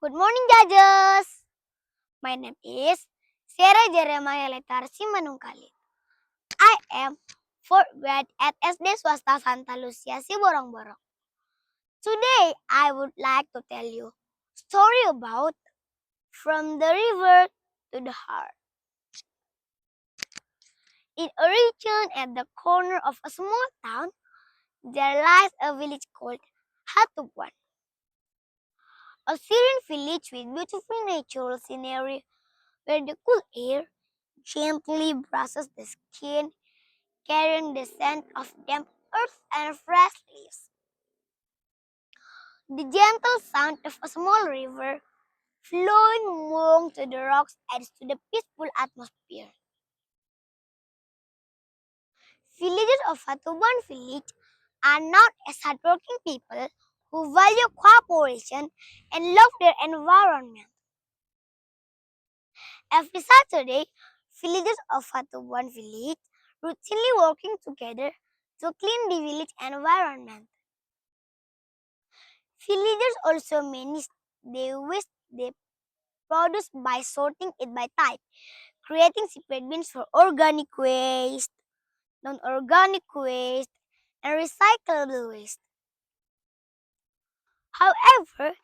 Good morning, judges. My name is Sarah Jeremiah Letarsi Manungkalit. I am 4th grade at SD Swasta Santa Lucia Siborong-Borong. Today, I would like to tell you a story about From the River to the Heart. In a region at the corner of a small town, there lies a village called Hatubuan. A serene village with beautiful natural scenery where the cool air gently brushes the skin, carrying the scent of damp earth and fresh leaves. The gentle sound of a small river flowing along to the rocks adds to the peaceful atmosphere. Villagers of Hatuban village are known as hardworking people who value cooperation and love their environment. Every Saturday, villagers of Hatuban village routinely working together to clean the village environment. Villagers also manage the waste they produce by sorting it by type, creating separate bins for organic waste, non-organic waste, and recyclable waste. However,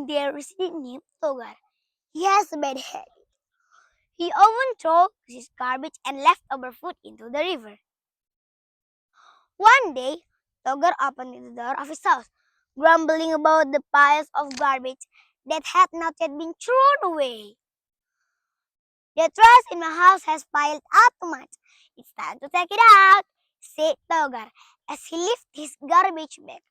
their resident named Togar, he has a bad habit. He often throws his garbage and leftover food into the river. One day, Togar opened the door of his house, grumbling about the piles of garbage that had not yet been thrown away. "The trash in my house has piled up too much. It's time to take it out," said Togar as he lifted his garbage bag.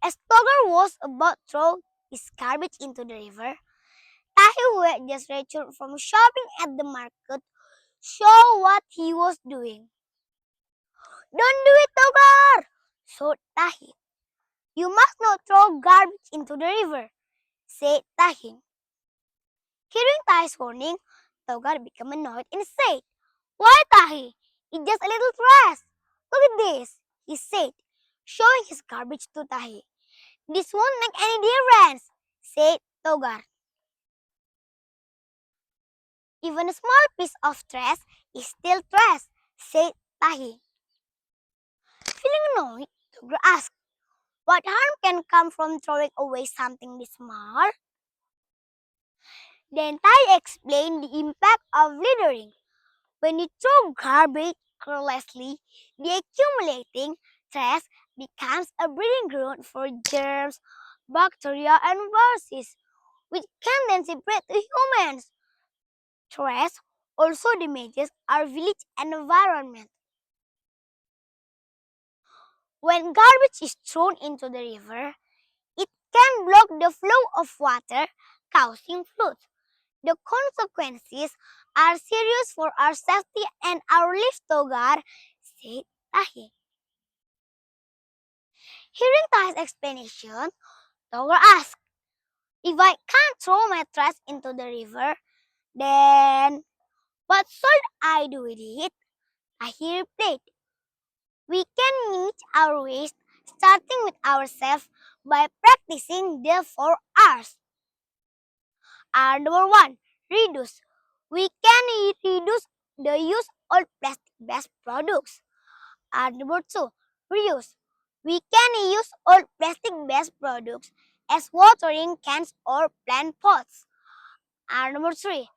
As Togar was about to throw his garbage into the river, Tahi, who had just returned from shopping at the market, saw what he was doing. "Don't do it, Togar!" shouted Tahi. "You must not throw garbage into the river," said Tahi. Hearing Tahi's warning, Togar became annoyed and said, "Why, Tahi? It's just a little trash. Look at this," he said, showing his garbage to Tahi. "This won't make any difference," said Togar. "Even a small piece of trash is still trash," said Tahi. Feeling annoyed, Togar asked, "What harm can come from throwing away something this small?" Then Tahi explained the impact of littering. When you throw garbage carelessly, the accumulating trash becomes a breeding ground for germs, bacteria, and viruses, which can then spread to humans. Trash also damages our village environment. When garbage is thrown into the river, it can block the flow of water, causing floods. The consequences are serious for our safety and our lives, Togar, said Tahi. Hearing Tahi's explanation, Togar asked, "If I can't throw my trash into the river, then what should I do with it?" Tahi replied, "We can manage our waste starting with ourselves by practicing the 4 R's. R number 1, reduce. We can reduce the use of plastic-based products. R number 2, reuse. We can use old plastic-based products as watering cans or plant pots. R number 3,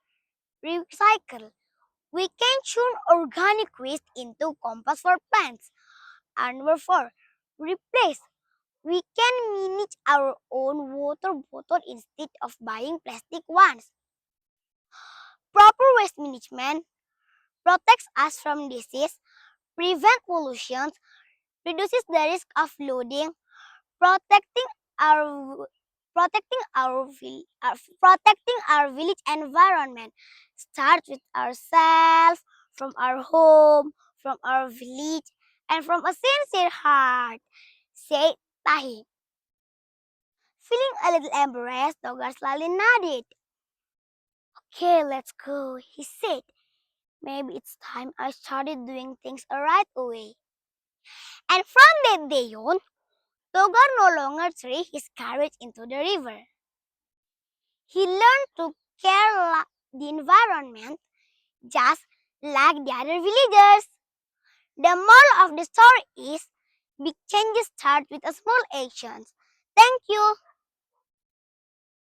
recycle. We can turn organic waste into compost for plants. R number 4, replace. We can manage our own water bottle instead of buying plastic ones. Proper waste management protects us from disease, prevent pollution, reduces the risk of flooding, protecting our protecting our village environment starts with ourselves, from our home, from our village, and from a sincere heart," said Tahi. Feeling a little embarrassed, Togar slightly nodded. "Okay, let's go," he said. "Maybe it's time I started doing things the right way." And from that day on, Togar no longer threw his garbage into the river. He learned to care the environment just like the other villagers. The moral of the story is big changes start with a small actions. Thank you.